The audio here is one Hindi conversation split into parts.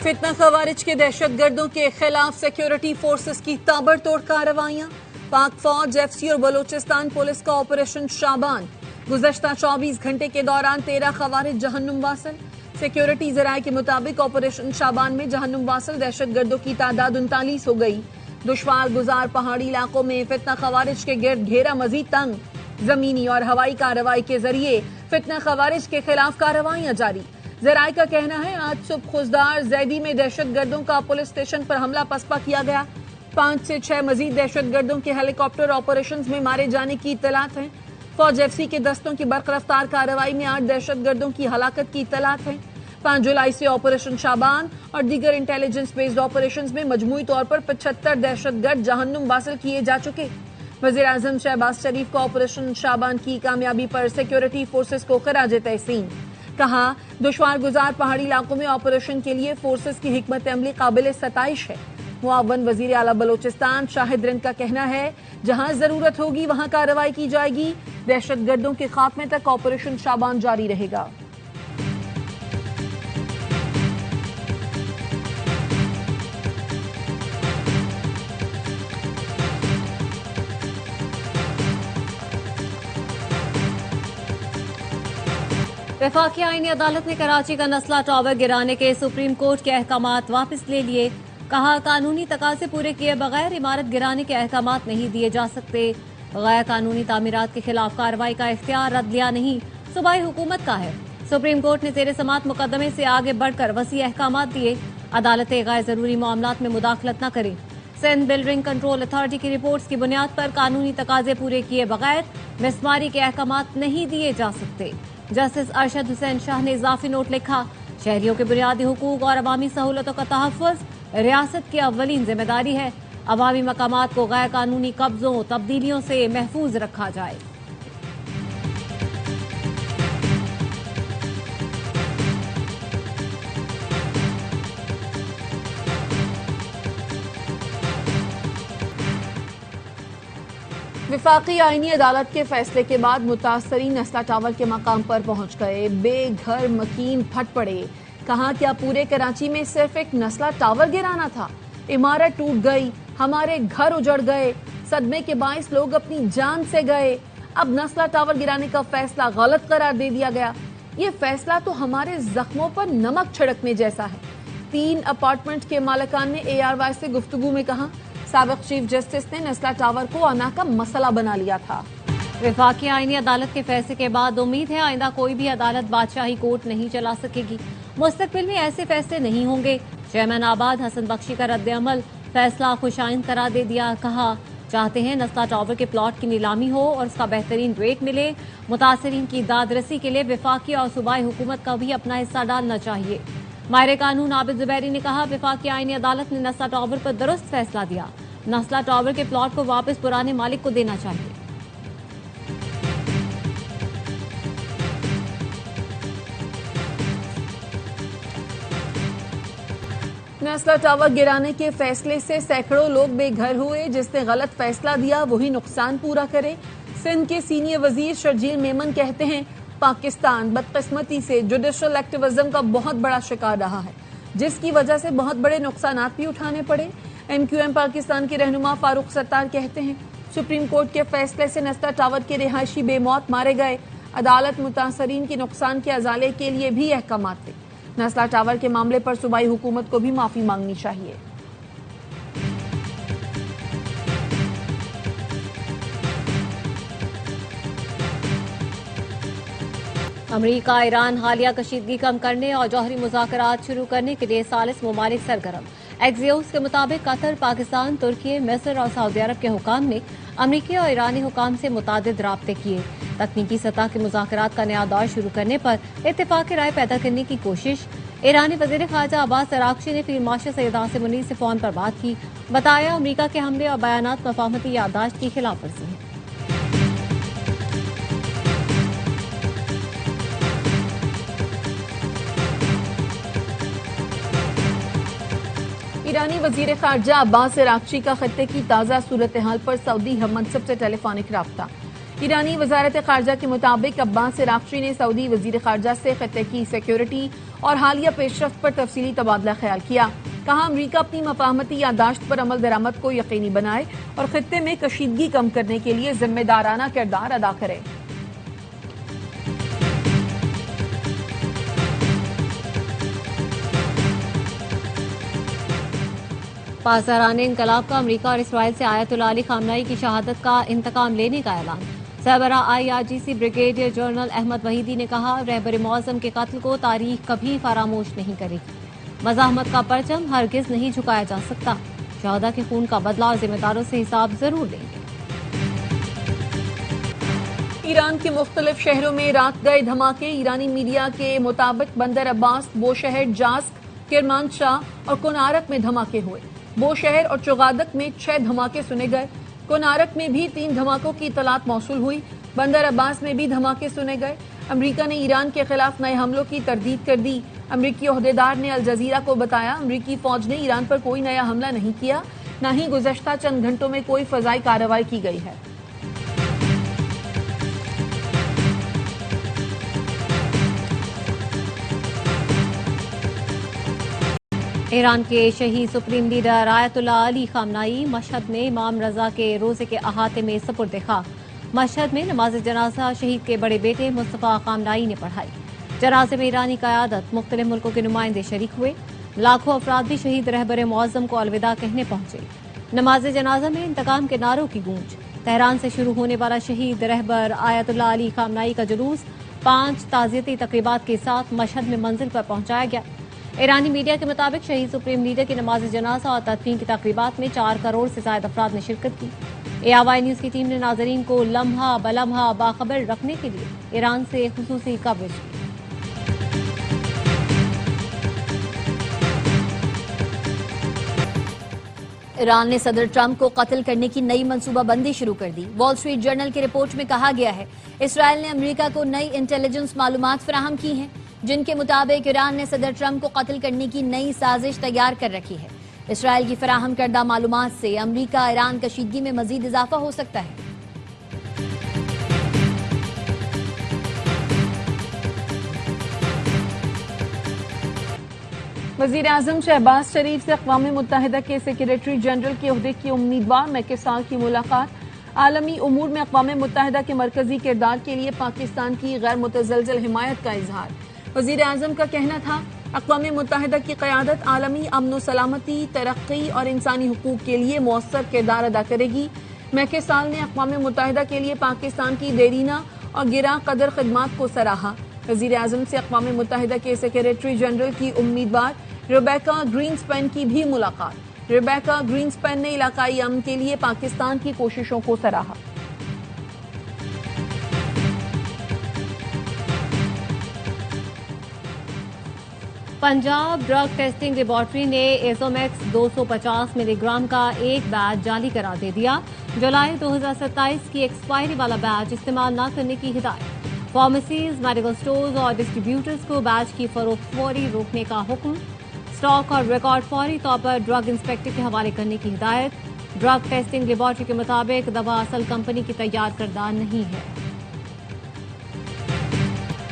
फितना खवारिज के दहशतगर्दों के खिलाफ सिक्योरिटी फोर्सेस की ताबड़तोड़ कार्रवाइयां। पाक फौज, एफसी और बलूचिस्तान पुलिस का ऑपरेशन शाबान। गुज़श्ता 24 घंटे के दौरान 13 खवारिज जहन्नुम वासिल। सिक्योरिटी जराये के मुताबिक ऑपरेशन शाबान में जहन्नुम वासिल दहशतगर्दों की तादाद 39 हो गई। दुश्वार गुजार पहाड़ी इलाकों में फितना खवारिज के गिर्द घेरा मजीद तंग। जमीनी और हवाई कार्रवाई के जरिए फितना खवारिज के खिलाफ कार्रवाइयां जारी। जराये का कहना है आज सुबह खुजदार जैदी में दहशतगर्दों का पुलिस स्टेशन पर हमला पसपा किया गया। 5 से 6 मजीद दहशतगर्दों के हेलीकॉप्टर ऑपरेशंस में मारे जाने की इत्तलात है। फौज एफसी के दस्तों की बरकरफ्तार कार्रवाई में 8 दहशतगर्दों की हलाकत की इत्तलात है। 5 जुलाई से ऑपरेशन शाबान और दीगर इंटेलिजेंस बेस्ड ऑपरेशंस में मजमूई तौर पर 75 दहशतगर्द जहन्नुम वासिल किए जा चुके। वजीर आजम शहबाज शरीफ का ऑपरेशन शाबान की कामयाबी पर सिक्योरिटी फोर्सेस को खराजे तहसीन। कहा, दुश्वार गुजार पहाड़ी इलाकों में ऑपरेशन के लिए फोर्सेस की हिकमत अमली काबिल सताइश है। मुआवन वजीर आला बलोचिस्तान शाहिद रिंद का कहना है जहां जरूरत होगी वहां कार्रवाई की जाएगी। दहशतगर्दों के खात्मे तक ऑपरेशन शाबान जारी रहेगा। वफाकी आईनी अदालत ने कराची का नस्ला टावर गिराने के सुप्रीम कोर्ट के अहकामात वापस ले लिए। कहा, कानूनी तकाजे पूरे किए बगैर इमारत गिराने के अहकामात नहीं दिए जा सकते। गैर कानूनी तामीरात के खिलाफ कार्रवाई का इख्तियार अदलिया नहीं, सूबाई हुकूमत का है। सुप्रीम कोर्ट ने जेर समात मुकदमे से आगे बढ़कर वसी अहकामात दिए। अदालतें गैर जरूरी मामलात में मुदाखलत न करें। सिंध बिल्डरिंग कंट्रोल अथॉरिटी की रिपोर्ट्स की बुनियाद पर कानूनी तकाजे पूरे किए बगैर मिसमारी के अहकामात नहीं दिए जा सकते। जस्टिस अरशद हुसैन शाह ने इजाफी नोट लिखा, शहरियों के बुनियादी हुकूक और अवामी सहूलतों का तहफ़्फ़ुज़ रियासत की अव्वलीन जिम्मेदारी है। अवामी मकामात को गैर कानूनी कब्जों तब्दीलियों से महफूज रखा जाए। विफाकी आईनी अदालत के फैसले के बाद मुतासरीन नस्ला टावर के मकाम पर पहुंच गए। बेघर मकीन फट पड़े। कहा, क्या पूरे कराची में सिर्फ एक नस्ला टावर गिराना था? इमारत टूट गई, हमारे घर उजड़ गए, सदमे के बाइस लोग अपनी जान से गए। अब नस्ला टावर गिराने का फैसला गलत करार दे दिया गया। ये फैसला तो हमारे जख्मों पर नमक छिड़कने जैसा है। 3 अपार्टमेंट के मालिकान ने ARY से गुफ्तगू में कहा, साबिक चीफ जस्टिस ने नस्ला टावर को अना का मसला बना लिया था। वफाकी आईनी अदालत के फैसले के बाद उम्मीद है आइंदा कोई भी अदालत बादशाही कोर्ट नहीं चला सकेगी। मुस्तकबिल में ऐसे फैसले नहीं होंगे। चेयरमैन आबाद हसन बख्शी का रद्द अमल फैसला खुशाइन करार दे दिया। कहा, चाहते हैं नस्ला टावर के प्लॉट की नीलामी हो और उसका बेहतरीन रेट मिले। मुतासरीन की दादरसी के लिए वफाकी और सूबाई हुकूमत का भी अपना हिस्सा डालना चाहिए। माहिर कानून आबिद जुबैरी ने कहा, वफाकी आईनी अदालत ने नस्ला टावर पर दुरुस्त फैसला दिया। नस्ला टावर के प्लॉट को वापस पुराने मालिक को देना चाहिए। नस्ला टावर गिराने के फैसले से सैकड़ों लोग बेघर हुए। जिसने गलत फैसला दिया वही नुकसान पूरा करे। सिंध के सीनियर वजीर शर्जील मेमन कहते हैं, पाकिस्तान बदकिस्मती से जुडिशल एक्टिविज्म का बहुत बड़ा शिकार रहा है, जिसकी वजह से बहुत बड़े नुकसान भी उठाने पड़े। MQM पाकिस्तान के रहनुमा फारूक सत्तार कहते हैं, सुप्रीम कोर्ट के फैसले से नस्ला टावर के रिहायशी बेमौत मारे गए। अदालत मुतासरीन के नुकसान के अजाले के लिए भी अहकाम दे। नस्ला टावर के मामले पर सूबाई हुकूमत को भी माफी मांगनी चाहिए। अमरीका ईरान हालिया कशीदगी कम करने और जौहरी मुज़ाकरात शुरू करने के लिए सालिस ममालिक सरगर्म। एक्सियोस के मुताबिक कतर, पाकिस्तान, तुर्की, मिस्र और सऊदी अरब के हुकाम ने अमरीकी और ईरानी हुकाम से मुतादिद राब्ते किए। तकनीकी सतह के मुज़ाकरात का नया दौर शुरू करने पर इत्तेफाक राय पैदा करने की कोशिश। ईरानी वज़ीर ख़ारजा अब्बास अराग़ची ने फील्ड मार्शल सैयद आसिम मुनीर से फोन पर बात की। बताया, अमरीका के हमले और बयानात मफाहमती याददाश्त की खिलाफ वर्जी है। ईरानी वजीर खारजा अब्बास अराग़ची का खत्ते की ताज़ा सूरत हाल पर सऊदी हम मनसब से टेलीफोनिक राब्ता। ईरानी वजारत खारजा के मुताबिक अब्बास राक्ची ने सऊदी वजीर खारजा से खत्ते की सिक्योरिटी और हालिया पेशरफ्त पर तफसीली तबादला ख्याल किया। कहा, अमरीका अपनी मफाहमती यादाश्त पर अमल दरामद को यकीनी बनाए और खत्ते में कशीदगी कम करने के लिए जिम्मेदाराना किरदार अदा करे। पासदारान इनकलाब का अमरीका और इसराइल से आयतुल्लाह अली खामनाई की शहादत का इंतकाम लेने का ऐलान। सरबरा IRGC ब्रिगेडियर जनरल अहमद वहीदी ने कहा, रहबर मौज़म के कत्ल को तारीख कभी फरामोश नहीं करेगी। मज़ाहमत का परचम हरगिज नहीं झुकाया जा सकता। शहदा के खून का बदला और जिम्मेदारों से हिसाब जरूर लेंगे। ईरान के मुख्तलिफ शहरों में रात गए धमाके। ईरानी मीडिया के मुताबिक बंदर अब्बास, बोशहर, जास्क, किरमानशाह और कोनारक में धमाके हुए। बोशहर और चुगादक में 6 धमाके सुने गए। कोनारक में भी 3 धमाकों की इतलात मौसूल हुई। बंदर अब्बास में भी धमाके सुने गए। अमरीका ने ईरान के खिलाफ नए हमलों की तरदीद कर दी। अमरीकी ओहदेदार ने अल जजीरा को बताया, अमरीकी फौज ने ईरान पर कोई नया हमला नहीं किया, न ही गुज़श्ता चंद घंटों में कोई फजाई कार्रवाई की गई है। ईरान के शहीद supreme leader Ayatollah Ali Khamenei Mashhad में इमाम रजा के रोजे के अहाते में सपुर्द खाक। मशहद में नमाज जनाजा शहीद के बड़े बेटे मुस्तफा खामनाई ने पढ़ाई। जनाजे में ईरानी क़यादत, मुख्तलिफ मुल्कों के नुमाइंदे शरीक हुए। लाखों अफराद भी शहीद रहबर मौज़म को अलविदा कहने पहुंचे। नमाज जनाजा में इंतकाम के नारों की गूंज। तेहरान से शुरू होने वाला शहीद रहबर आयतुल्लाह अली खामनाई का जुलूस 5 ताज़ियती तकरीबात के साथ मशहद में मंजिल पर पहुंचाया गया। ईरानी मीडिया के मुताबिक शहीद सुप्रीम लीडर की नमाज जनाजा और तदफीन की तकरीबात में 4 करोड़ से ज्यादा अफराद ने शिरकत की। ARY न्यूज की टीम ने नाजरीन को लम्हा बलम्हा बाखबर रखने के लिए ईरान से खुसूसी कवरेज की। ईरान ने सदर ट्रंप को कत्ल करने की नई मंसूबाबंदी शुरू कर दी। वॉल स्ट्रीट जर्नल की रिपोर्ट में कहा गया है, इसराइल ने अमेरिका को नई इंटेलिजेंस मालूमात फराहम की हैं, जिनके मुताबिक ईरान ने सदर ट्रंप को कत्ल करने की नई साजिश तैयार कर रखी है। इसराइल की फराहम करदा मालूमात से अमरीका ईरान कशीदगी में मजीद इजाफा हो सकता है। वजीर आजम शहबाज शरीफ से अक़वाम मुत्तहिदा के सेक्रेटरी जनरल के ओहदे की उम्मीदवार मैके साल की मुलाकात। आलमी उमूर में अक़वाम मुत्तहिदा के मरकजी किरदार के लिए पाकिस्तान की गैर मुतज़लज़ल हिमायत का इजहार। वजीर आजम का कहना था, अक़वाम मुत्तहिदा की क़यादत आलमी अमन व सलामती, तरक्की और इंसानी हुकूक के लिए मौसर किरदार अदा करेगी। मैके साल ने अक़वाम मुत्तहिदा के लिए पाकिस्तान की देरीना और गिरा कदर खिदमात को सराहा। वजीर आजम से अक़वाम मुत्तहिदा के सेक्रेटरी जनरल की उम्मीदवार रेबेका ग्रीन्सपैन की भी मुलाकात। रेबेका ग्रीन्सपैन ने इलाकाई अमन के लिए पाकिस्तान की कोशिशों को सराहा। पंजाब ड्रग टेस्टिंग लेबॉर्ट्री ने एजोमैक्स 250 मिलीग्राम का एक बैच जाली करार दे दिया। जुलाई 2027 की एक्सपायरी वाला बैच इस्तेमाल न करने की हिदायत। फार्मेसीज, मेडिकल स्टोर्स और डिस्ट्रीब्यूटर्स को बैच की फरोख्त फौरी रोकने का हुक्म। स्टॉक और रिकॉर्ड फौरी तौर पर ड्रग इंस्पेक्टर के हवाले करने की हिदायत। ड्रग टेस्टिंग लेबॉर्ट्री के मुताबिक दवा असल कंपनी की तैयार करदा नहीं है।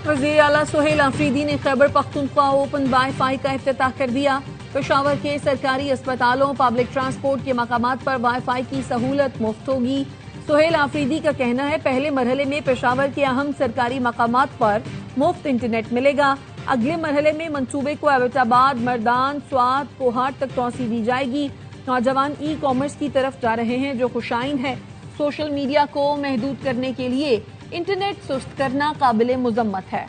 वज़ीर आला सुहेल आफरीदी ने खैबर पख्तूनख्वा ओपन वाईफाई का इफ्तिताह कर दिया। पेशावर के सरकारी अस्पतालों, पब्लिक ट्रांसपोर्ट के मकामात पर वाईफाई की सहूलत मुफ्त होगी। सुहेल आफरीदी का कहना है, पहले मरहले में पेशावर के अहम सरकारी मकामात पर मुफ्त इंटरनेट मिलेगा। अगले मरहले में मंसूबे को एबटाबाद, मर्दान, स्वात, कोहाट तक तोसी दी जाएगी। नौजवान ई-कॉमर्स की तरफ जा रहे हैं, जो खुशाइन है। सोशल मीडिया को महदूद करने के लिए इंटरनेट सुस्त करना काबिले मुजम्मत है।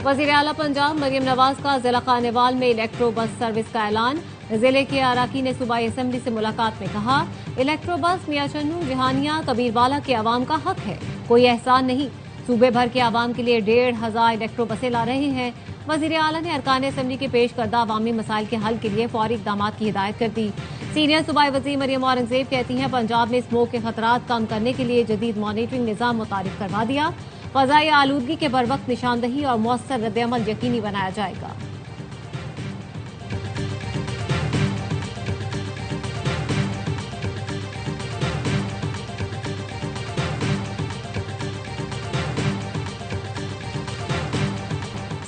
वज़ीर आला पंजाब मरियम नवाज का जिला खानेवाल में इलेक्ट्रो बस सर्विस का ऐलान। जिले के अराकीन ने सूबाई असेंबली से मुलाकात में कहा, इलेक्ट्रो बस मियां चन्नू, जहानिया, कबीरवाला के आवाम का हक है, कोई एहसान नहीं। सूबे भर के आवाम के लिए 1,500 इलेक्ट्रो बसें ला रहे हैं। वज़ीर आला ने अरकान असेंबली के पेश करदा अवामी मसाइल के हल के लिए फौरी इक़दाम की हिदायत कर दी। सीनियर सूबाई वज़ीर मरियम औरंगज़ेब कहती हैं, पंजाब में स्मोक के खतरात कम करने के लिए जदीद मॉनिटरिंग निज़ाम मुतारिफ करवा दिया। फ़ज़ाई आलूदगी के बर वक्त निशानदही और मौसर रद्द-ए-अमल यकीनी बनाया जाएगा।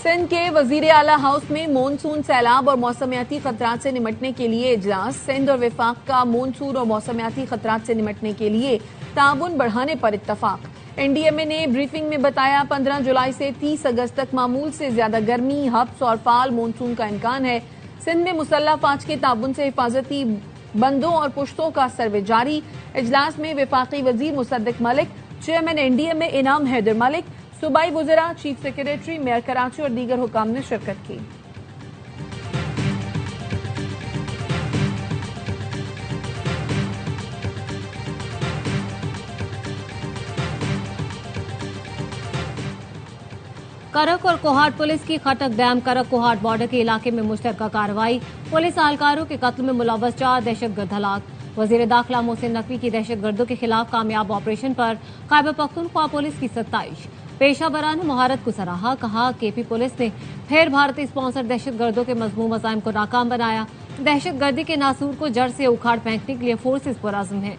सिंध के वजीर आला हाउस में मॉनसून सैलाब और मौसमियाती खतरात से निपटने के लिए इजलास। सिंध और विफाक का मॉनसून और मौसमियाती खतरात से निपटने के लिए ताउन बढ़ाने पर इत्तफाक। एनडीएमए ने ब्रीफिंग में बताया 15 जुलाई से 30 अगस्त तक मामूल से ज्यादा गर्मी, हब्स और फाल मॉनसून का इम्कान है। सिंध में मुसल्ला फाज के ताउन से हिफाजती बंदों और पुश्तों का सर्वे जारी। इजलास में विफाकी वजीर मुसद्दिक मलिक, चेयरमैन एनडीएमए इनाम हैदर मलिक, सूबाई वज़रा, चीफ सेक्रेटरी, मेयर कराची और दीगर हुकाम ने शिरकत की। करक और कोहाट पुलिस की खटक डैम करक कोहाट बॉर्डर के इलाके में मुश्तरका कार्रवाई। पुलिस एहलकारों के कत्ल में मुलव्वस 4 दहशतगर्द हलाक। वजीर दाखिला मोहसिन नकवी की दहशतगर्दों के खिलाफ कामयाब ऑपरेशन पर खैबर पख्तूनख्वा पुलिस की 27। पेशावराना महारत को सराहा, कहा केपी पुलिस ने फिर भारतीय स्पॉन्सर दहशतगर्दों के मजमूम अज़ाइम को नाकाम बनाया। दहशतगर्दी के नासूर को जड़ से उखाड़ फेंकने के लिए फोर्सेज पुरअज़्म है।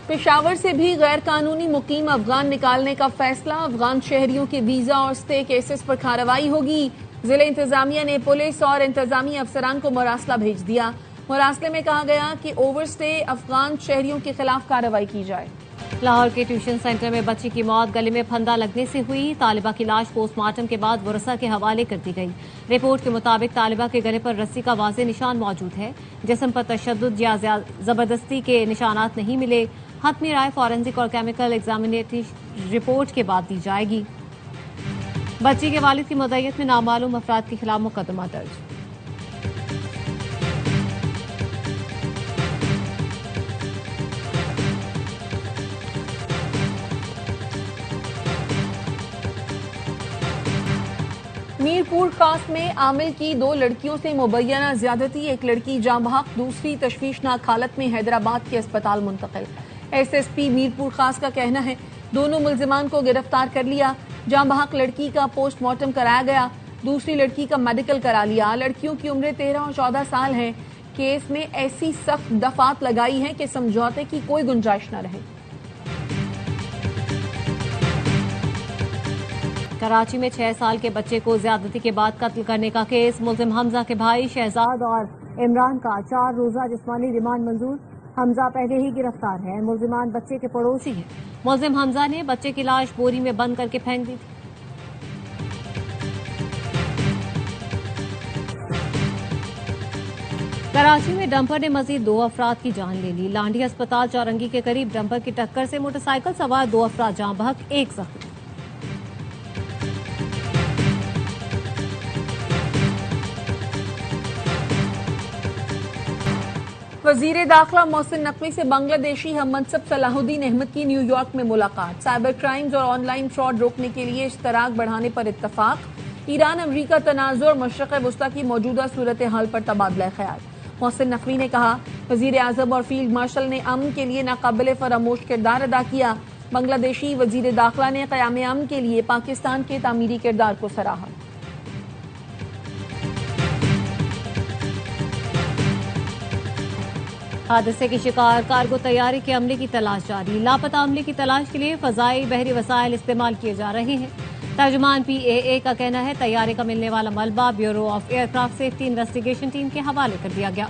पेशावर से भी गैर कानूनी मुकीम अफगान निकालने का फैसला। अफगान शहरियों के वीजा और स्टे केसेस पर कार्रवाई होगी। जिले इंतजामिया ने पुलिस और इंतजामी अफसरान को मुरासला भेज दिया। मुरासले में कहा गया कि ओवरस्टे अफगान शहरियों के खिलाफ कार्रवाई की जाए। लाहौर के ट्यूशन सेंटर में बच्ची की मौत गले में फंदा लगने से हुई। तालिबा की लाश पोस्टमार्टम के बाद वरसा के हवाले कर दी गई। रिपोर्ट के मुताबिक तालिबा के गले पर रस्सी का वाज़ेह निशान मौजूद है। जिस्म पर तशद्दुद या जबरदस्ती के निशानात नहीं मिले। हतमी राय फॉरेंसिक और केमिकल एग्जामिनेटरी रिपोर्ट के बाद दी जाएगी। बच्ची के वालिद की मुद्दत में नामालूम अफराद के खिलाफ मुकदमा दर्ज। मीरपुर खास में आमिल की 2 लड़कियों से मुबैना ज्यादती। एक लड़की जाँ बहक, दूसरी तशवीशनाक हालत में हैदराबाद के अस्पताल मुंतकिल। एसएसपी मीरपुर खास का कहना है दोनों मुल्जिमान को गिरफ्तार कर लिया। जाँ बहक लड़की का पोस्टमार्टम कराया गया, दूसरी लड़की का मेडिकल करा लिया। लड़कियों की उम्रें 13 और 14 साल हैं। केस में ऐसी सख्त दफात लगाई हैं कि समझौते की कोई गुंजाइश न रहे। कराची में 6 साल के बच्चे को ज्यादती के बाद कत्ल करने का केस। मुल्जिम हमजा के भाई शहजाद और इमरान का 4 रोजा जिस्मानी रिमांड मंजूर। हमजा पहले ही गिरफ्तार है। मुल्जिमान बच्चे के पड़ोसी हैं। मुल्जिम हमजा ने बच्चे की लाश बोरी में बंद करके फेंक दी थी। कराची में डंपर ने मजीद 2 अफराद की जान ले ली। लांडी अस्पताल चौरंगी के करीब डंपर की टक्कर से मोटरसाइकिल सवार 2 अफराद जाँ बहक, 1 जख्मी। वजीर दाखिला मोहसिन नकवी से बांग्लादेशी हम मनसब सलाहुद्दीन अहमद की न्यूयॉर्क में मुलाकात। साइबर क्राइम्स और ऑनलाइन फ्रॉड रोकने के लिए इश्तराक बढ़ाने पर इत्तफाक। ईरान अमरीका तनाज़ुर और मशरक़ वस्ता की मौजूदा सूरत हाल पर तबादला ख्याल। मोहसिन नकवी ने कहा वजीर आज़म और फील्ड मार्शल ने अमन के लिए नाकाबिले फरामोश किरदार अदा किया। बांग्लादेशी वजीर दाखिला ने क़याम अमन के लिए पाकिस्तान के तामीरी किरदार को सराहा। हादसे के शिकार कार्गो तैयारी के अमले की तलाश जारी। लापता अमले की तलाश के लिए फजाई बहरी वसाइल इस्तेमाल किए जा रहे हैं। तर्जुमान PAA का कहना है तैयारे का मिलने वाला मलबा bureau of aircraft safety investigation team के हवाले कर दिया गया।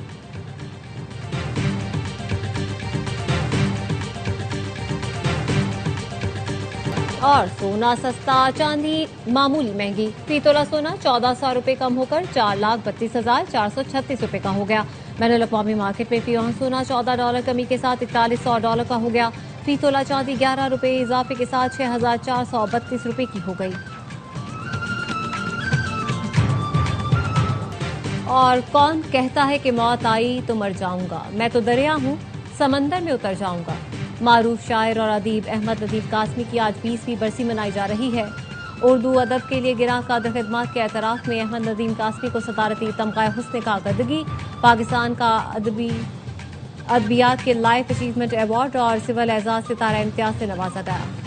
और सोना सस्ता, चांदी मामूली महंगी। फी तोला सोना 1400 रुपए कम होकर 4,32,436 रुपए का हो गया। बैनुल अक़वामी मार्केट में फी औंस सोना $14 कमी के साथ $4100 का हो गया। फी तोला चांदी 11 रुपए इजाफे के साथ 6,432 रुपए की हो गई। और कौन कहता है कि मौत आई तो मर जाऊंगा, मैं तो दरिया हूँ समंदर में उतर जाऊंगा। मारूफ शायर और अदीब अहमद लतीफ़ कासमी की आज 20वीं बरसी मनाई जा रही है। उर्दू अदब के लिए गिरां कादर खिदमात के एतराफ़ में अहमद नदीम कासमी को सदारती तमग़ा हुस्न का कारकर्दगी, पाकिस्तान का अदबियात के लाइफ अचीवमेंट अवार्ड और सिविल एजाज सितारा इम्तियाज से नवाजा गया।